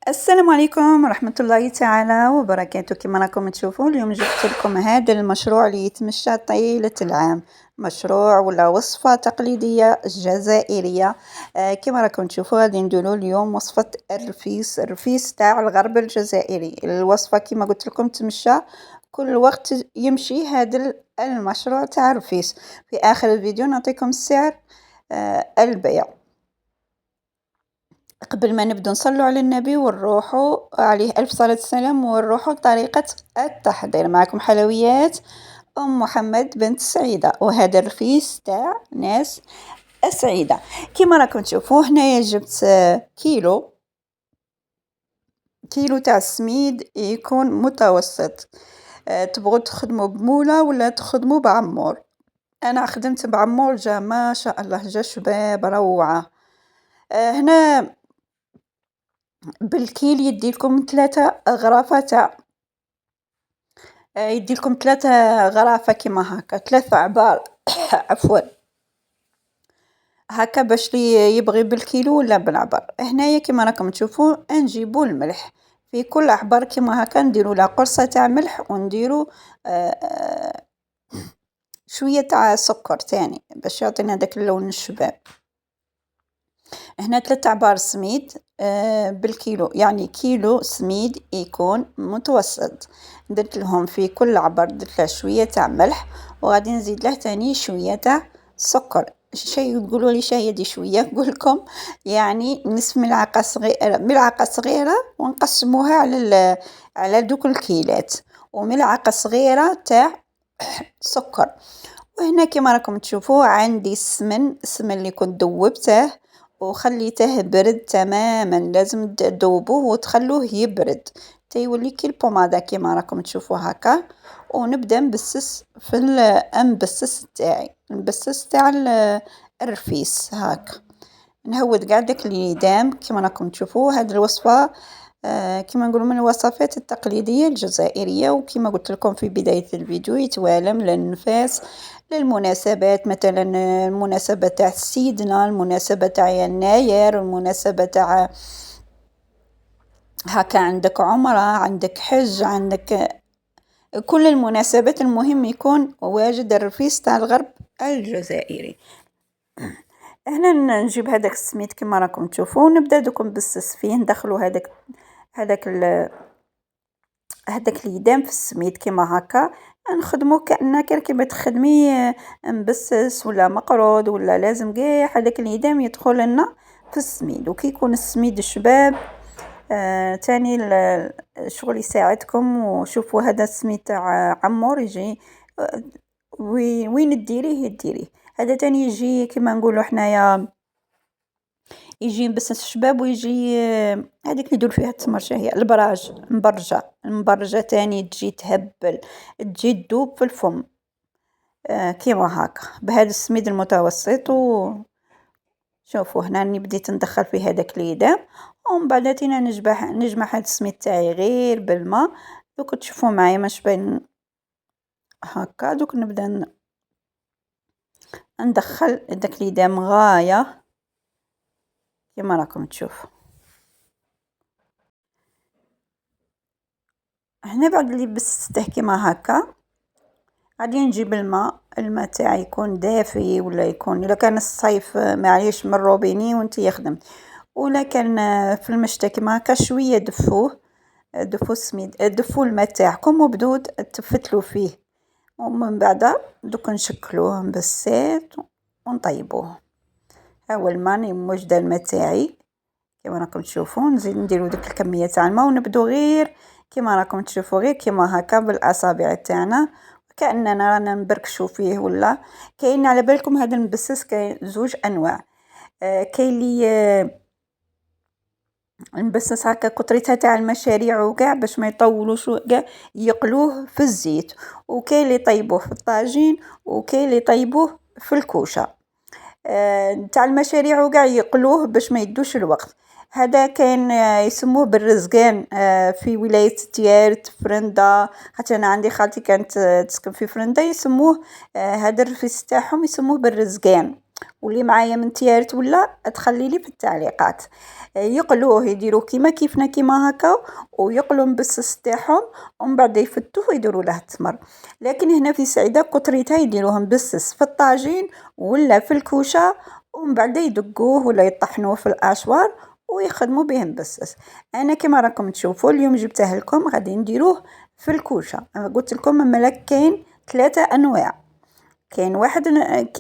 السلام عليكم ورحمة الله تعالى وبركاته. كما راكم تشوفوا اليوم جبت لكم هذا المشروع اللي يتمشى طيلة العام. مشروع ولا وصفة تقليدية جزائرية. كما راكم تشوفوا غادي نديرو اليوم وصفة الرفيس تاع الغرب الجزائري. الوصفة كما قلت لكم تمشى كل وقت يمشي هذا المشروع تاع الرفيس. في آخر الفيديو نعطيكم السعر البيع. قبل ما نبدو نصلوا على النبي ونروحوا عليه ألف صلاة والسلام ونروحوا طريقة التحضير. معكم حلويات أم محمد بنت سعيدة، وهذا الرفيس تاع ناس السعيدة. كما راكم تشوفوا هنايا جبت كيلو تاع السميد يكون متوسط. تبغوا تخدموا بمولة ولا تخدموا بعمور؟ أنا خدمت بعمور، جا ما شاء الله جا شباب روعة. هنا بالكيل يديلكم 3 غرافة تاع يديلكم 3 غرافة كيما هاكا، 3 عبار عفوا هاكا باش لي يبغي بالكيلو ولا بالعبر. هنايا كيما راكم تشوفوا نجيبوا الملح في كل عبار كيما هاكا، نديروا لها قرصة تاع ملح ونديروا شوية تاع سكر تاني باش يعطينا داك اللون الشباب. هنا 3 عبار سميد بالكيلو، يعني كيلو سميد يكون متوسط. درت لهم في كل عبر درت له شويه تاع ملح، وغادي نزيد له تاني شويه تاع سكر. شيء تقولوا لي شاي دي شويه، نقول لكم يعني نصف ملعقه صغيره ونقسموها على دوك الكيلات، وملعقه صغيره تاع سكر. وهنا كما راكم تشوفوا عندي السمن اللي كنت ذوبته وخليته برد تماما، لازم تذوبوه وتخلوه يبرد تيولي كي البوماده كما راكم تشوفوا هكا. ونبدا نبسس في المبسس تاعي، المبسس تاع الرفيس هاكا. نهود قاع داك اليدام كما راكم تشوفوا. هذه الوصفه كما نقولوا من الوصفات التقليديه الجزائريه، وكما قلت لكم في بدايه الفيديو يتوالم للنفاس للمناسبات، مثلا المناسبة تاع سيدنا، المناسبة تاع يناير، المناسبة تاع هكا عندك عمرة، عندك حج، عندك كل المناسبات. المهم يكون واجد الرفيس تاع الغرب الجزائري. هنا نجيب هذاك السميد كما راكم تشوفوا، نبدا دوك نبسس فيه، ندخلوا هذاك اليدام في السميد كما هكا. نخدمو كأنك كيما تخدمي مبسس ولا مقرود، ولا لازم قاع هذاك اليدام يدخل لنا في السميد. وكي يكون السميد شباب تاني الشغل يساعدكم. وشوفوا هذا السميد تاع عمور يجي وين ديريه هذا تاني يجي كما نقولوا حنايا يجي مبسس شباب، ويجي هذيك اللي يدور فيها تسمر هي البراج المبرجة تاني تجي تهبل، تجي تذوب في الفم كيما هاكا بهذا السميد المتوسط. شوفوا هنا راني بديت ندخل في هذاك اليدام، ومن بعد تينا نجمع هذا السميد تاعي غير بالماء. دوك تشوفوا معايا ماش باين هاكا. دوك نبدا ندخل داك اليدام غايه كما راكم تشوفوا. هنا بعد اللي بسته كيما هكا غادي نجيب الماء تاعي يكون دافي، ولا يكون الا كان الصيف معليش من الروبيني وانت يخدم، ولا كان في المشتا كيما هكا شويه دفوه السميد، دفوا الماء تاعكم وبدو تفتلوا فيه. ومن بعد دوك نشكلوه بسيط ونطيبوه. ها هو الماء موجده الماء تاعي كما راكم تشوفوا. نزيد نديرو ديك الكميه تاع الماء ونبدو غير كما راكم تشوفوا غير كما هكا بالاصابع تاعنا كاننا رانا نبركشوا فيه. ولا كاين على بالكم هذا المبسس كاين 2 انواع. كاين لي نبسس هكا كطريتها تاع المشاريع وكاع باش ما يطولوش كاع يقلوه في الزيت، وكاين اللي يطيبوه في الطاجين، وكاين اللي يطيبوه في الكوشه تاع المشاريع وكاع يقلوه باش ما يدوش الوقت. هذا كان يسموه بالرزقان في ولاية تيارت فرندا، حتى أنا عندي خالتي كانت تسكن في فرندا يسموه هذا الرفيس تاعهم يسموه بالرزقان. واللي معايا من تيارت ولا تخلي لي في التعليقات. يقلوه يديروه كيفنا كيما هكا، ويقلوا مبسس تاعهم، ومن بعد يفتوه ويديروا له التمر. لكن هنا في سعيدة كتريتها يديروه مبسس في الطاجين ولا في الكوشه، ومن بعد يدقوه ولا يطحنوه في الاشوار ويخدموا به مبسس. انا كما راكم تشوفوا اليوم جبته لكم غادي نديروه في الكوشه. انا قلت لكم ملاك كاين 3 انواع. كاين واحد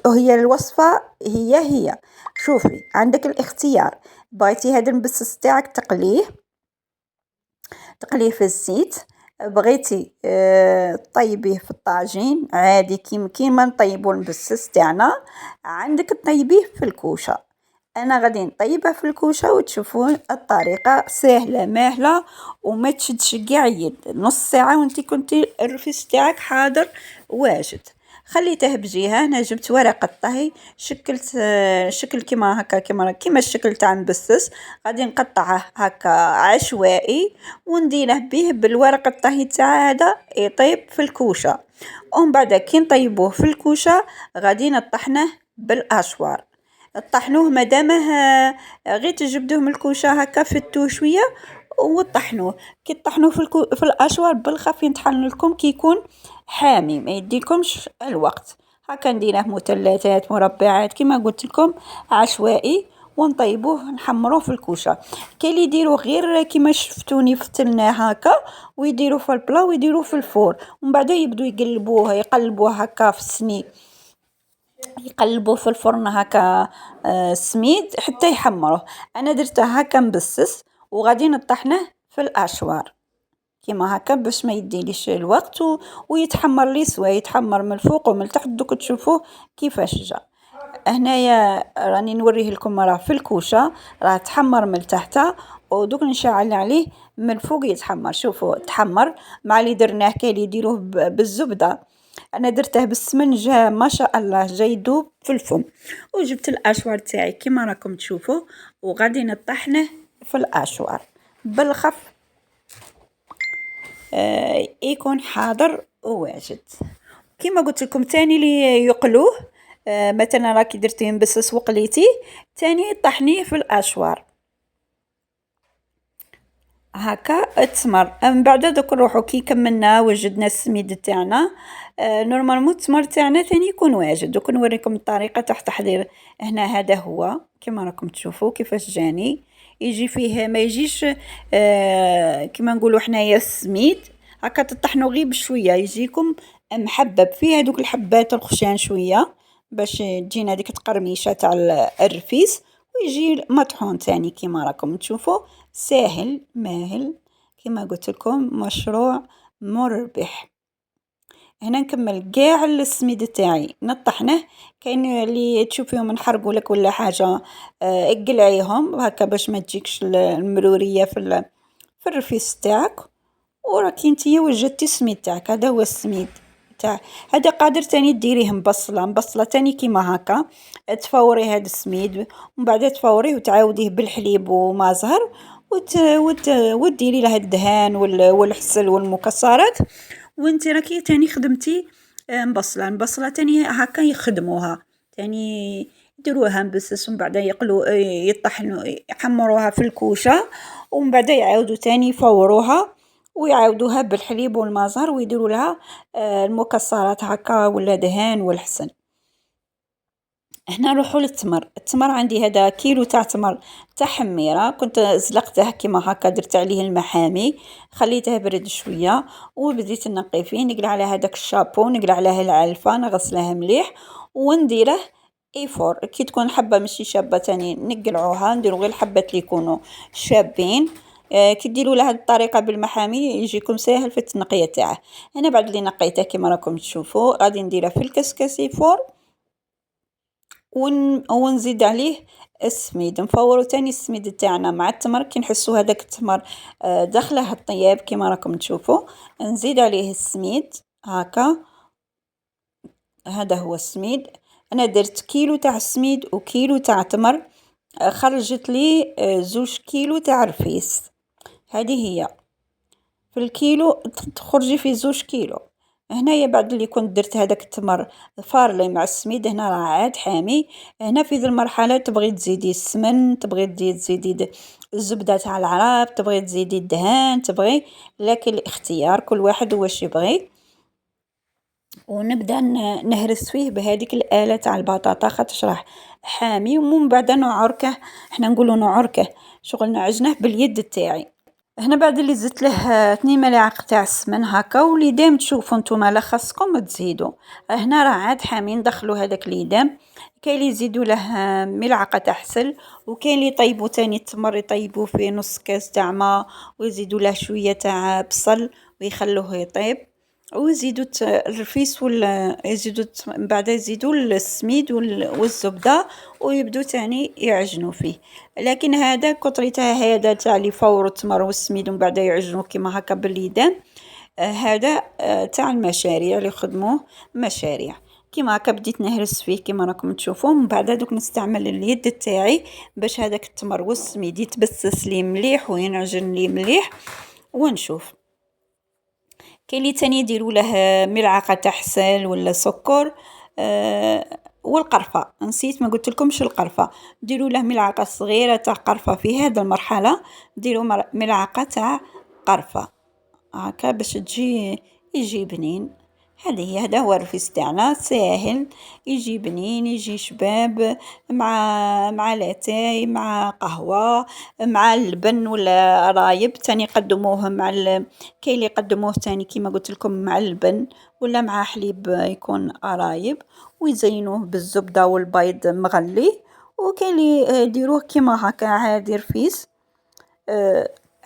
هي الوصفة هي شوفي عندك الاختيار، بغيتي هذا المبسس تاعك تقليه في الزيت، بغيتي طيبيه في الطاجين عادي كيما نطيبوا المبسس تاعنا، عندك تطيبيه في الكوشه. انا غادي نطيبه في الكوشه وتشوفون الطريقه سهله ماهله وما تشدش كاع يد. نص ساعه وانت كنتي الرفيس تاعك حاضر واجد. خليته بجهه. انا جبت ورقه طهي شكلت شكل كيما هكا كيما الشكل تاع المبسس، غادي نقطعه هكا عشوائي ونديره به بالورق الطهي تاع هذا يطيب في الكوشه. ومن بعد كي نطيبوه في الكوشه غادي نطحنه بالاشوار. طحنوه مادامه غير تجبدوه من الكوشه هكا فتوه شويه وطحنوه. كي طحنوه في الاشوار بالخف ينطحن لكم كي يكون حامي، ما يديكمش الوقت. هكا نديره مثلثات مربعات كما قلت لكم عشوائي، ونطيبوه نحمروه في الكوشه. كاين اللي يديروه غير كيما شفتوني فتلناه هكا ويديروه في البلا ويديروه في الفور، ومن بعد يبدو يقلبوه هكا في السميد، يقلبوه في الفرن هكا سميد حتى يحمروه. انا درته هكا مبسس وغادي نطحنه في الاشوار كيما هكا باش ما يديليش الوقت ويتحمر لي سوا، يتحمر من الفوق ومن التحت. دوك تشوفوه كيفاش جا. هنايا راني نوريه لكم راه في الكوشه راه تحمر من التحت، ودوك نشعل عليه من الفوق يتحمر. شوفوا تحمر مع اللي درناه. كاين اللي يديروه بالزبده، انا درته بالسمن جا ما شاء الله جا يذوب في الفم. وجبت الاشوار تاعي كيما راكم تشوفوا وغادي نطحنه في الاشوار بالخف يكون حاضر وواجد. كيما قلت لكم تاني اللي يقلوه مثلا راكي درتيه مبسس وقليتيه تاني طحنيه في الاشوار هكا التمر. من بعد دوك نروحو كي كملنا وجدنا السميد تاعنا. نورمالمون التمر تاعنا ثاني يكون واجد. دوك نوريكم الطريقه تاع التحضير. هنا هذا هو كما راكم تشوفوا كيفاش جاني. يجي فيه ما يجيش كما نقولوا حنايا السميد هكا تطحنوا غير بشويه، يجيكم محبب فيه هذوك الحبات الخشان شويه باش تجينا ديك التقرميشه تاع الرفيس، ويجي مطحون ثاني كما راكم تشوفوا. ساهل ماهل كما قلت لكم، مشروع مربح. هنا نكمل كاع السميد تاعي نطحنه. كاين اللي تشوفيهم نحرقوا لك ولا حاجه اقلعيهم هكا باش ما تجيكش المروريه في الرفيس تاعك. وراكي نتيا وجدتي السميد تاعك. هذا هو السميد تاع هذا. قادر تاني ديريه مبصله تاني كيما هكا تفوري هذا السميد ومن بعد تفوريه وتعاوديه بالحليب وما زهر وديري له الدهان والعسل والمكسرات. وانت راكي تاني خدمتي مبصله تاني هكا يخدموها تاني يديروها مبسس ومن بعد يقلوا يطحنوا يحمروها في الكوشه ومن بعد يعاودوا تاني يفوروها ويعاودوها بالحليب والمازهر ويديروا لها المكسرات هكا ولا دهان والحسن. هنا نروحوا للتمر. التمر عندي هذا كيلو تاع تمر تاع حميره، كنت زلقته كيما هكا، درت عليه المحامي خليته برد شويه وبديت نقي فيه. نقلع على هذاك الشابو، نقلع عليه العلفه، نغسله مليح ونديره ايفور. كي تكون حبه ماشي شابه تاني نقلعوها، نديرو غير الحبات اللي يكونوا شابين. كي ديروا له هذه الطريقه بالمحامي يجيكم ساهل في التنقيه تاعه. انا بعد اللي نقيته كيما راكم تشوفوا غادي نديره في الكسكسي فور ونزيد عليه السميد. نفورو تاني السميد تاعنا مع التمر. كي نحسوا هذاك التمر داخله الطياب كيما راكم تشوفوا نزيد عليه السميد هكا. هذا هو السميد. انا درت كيلو تاع السميد وكيلو تاع تمر، خرجت لي 2 كيلو تاع رفيس. هذه هي في الكيلو تخرجي في 2 كيلو. هنايا بعد اللي كنت درت هذاك التمر فارلي مع السميد، هنا راه عاد حامي. هنا في ذي المرحلة تبغي تزيدي السمن، تبغي تزيدي الزبدة تاع العرب، تبغي تزيدي الدهان، تبغي، لكن الاختيار كل واحد واش يبغي. ونبدا نهرس فيه بهذيك الآلة تاع البطاطا خاطرش راه حامي، ومن بعد نعركه، حنا نقولوا نعركه، شغل نعجنه باليد تاعي. هنا بعد اللي زدت له 2 ملاعق تاع السمن هكا، وليدام تشوفوا نتوما لا خاصكم تزيدوا. هنا راه عاد حامي، ندخلوا هذاك ليدام. كاين اللي يزيدوا له ملعقه تاع حسل، وكاين اللي يطيبوا تاني التمر يطيبوا فيه نص كاس تاع ماء، ويزيدوا له شويه تاع بصل ويخلوه يطيب، ويزيدوا الرفيس يزيدوا من بعد يزيدوا السميد والزبده، ويبدو تاني يعجنوا فيه. لكن هذا كتري تاع هذا تاع اللي فور التمر والسميد ومن بعد يعجنوا كيما هكا باليدان، هذا تاع المشاريع اللي يخدموه مشاريع. كيما هكا بديت نهرس فيه كيما راكم تشوفوا، من بعد دوك نستعمل اليد تاعي باش هذاك التمر والسميد يتبسس لي مليح وينعجن لي مليح ونشوف. كاين اللي تاني يديروا له ملعقه تاع حسل ولا سكر، والقرفه نسيت ما قلت لكمش القرفه، ديروا له ملعقه صغيره تاع قرفه في هذه المرحله، ديروا ملعقه تاع قرفه هكا باش يجي بنين. هذا هو الرفيس تاعنا ساهل، يجي بنين، يجي شباب، مع لاتاي، مع قهوة، مع اللبن ولا رايب تاني يقدموه كاين اللي يقدموه تاني كيما قلت لكم مع اللبن ولا مع حليب يكون رايب، ويزينوه بالزبدة والبيض مغلي. وكاين اللي يديروه كيما هكا عادي رفيس.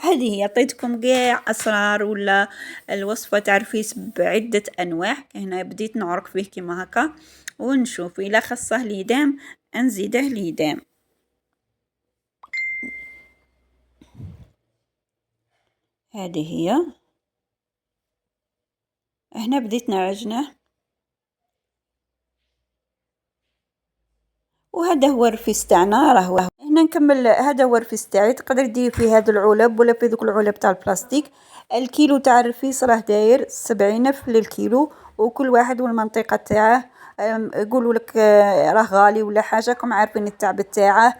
هذه هي عطيتكم قاع أسرار ولا الوصفة تاع رفيس بعدة أنواع. هنا بديت نعرق فيه كيما هكا، ونشوف إلا خصه ليدام نزيده ليدام. هذه هي، هنا بديت نعجنه، وهذا هو الرفيس تاعنا راهو. هنا نكمل، هذا هو الرفيس تاعي، تقدر دير في هذا العلب ولا في ذوك العلب تاع البلاستيك. الكيلو تاع الرفيس راه داير 70 للكيلو، وكل واحد والمنطقة تاعه. يقولوا لك راه غالي ولا حاجة، كم عارفين التعب تاعه.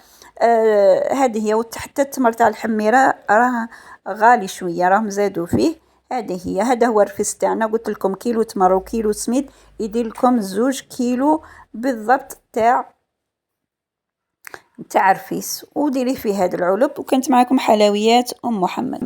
هذه هي، وحتى التمر تاع الحميرة راه غالي شوية، راهم زادوا فيه. هذه هي، هذا هو الرفيس تاعنا، قلت لكم كيلو تمر وكيلو سميد يدير لكم 2 كيلو بالضبط تاع رفيس، وديريه في هذا العلب. وكانت معكم حلويات أم محمد.